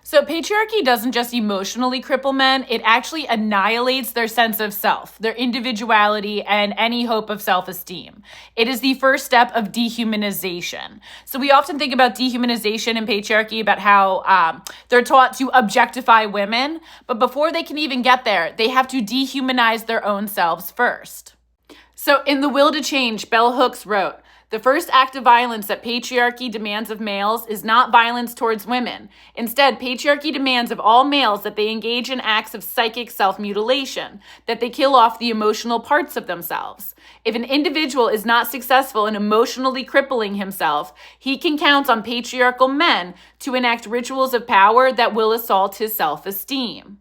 So patriarchy doesn't just emotionally cripple men, it actually annihilates their sense of self, their individuality, and any hope of self-esteem. It is the first step of dehumanization. So we often think about dehumanization in patriarchy, about how they're taught to objectify women, but before they can even get there, they have to dehumanize their own selves first. So in The Will to Change, Bell Hooks wrote, "The first act of violence that patriarchy demands of males is not violence towards women. Instead, patriarchy demands of all males that they engage in acts of psychic self-mutilation, that they kill off the emotional parts of themselves. If an individual is not successful in emotionally crippling himself, he can count on patriarchal men to enact rituals of power that will assault his self-esteem."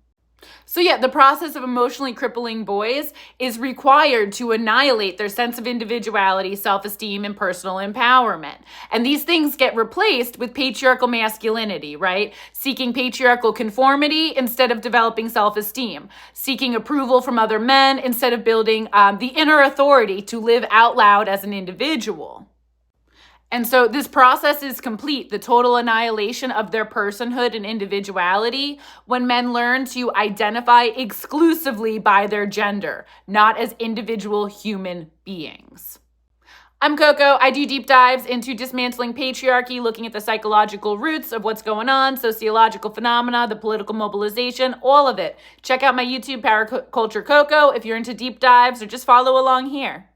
So yeah, the process of emotionally crippling boys is required to annihilate their sense of individuality, self-esteem, and personal empowerment. And these things get replaced with patriarchal masculinity, right? Seeking patriarchal conformity instead of developing self-esteem. Seeking approval from other men instead of building the inner authority to live out loud as an individual. And so this process is complete, the total annihilation of their personhood and individuality, when men learn to identify exclusively by their gender, not as individual human beings. I'm Coco. I do deep dives into dismantling patriarchy, looking at the psychological roots of what's going on, sociological phenomena, the political mobilization, all of it. Check out my YouTube, Paraculture Coco, if you're into deep dives, or just follow along here.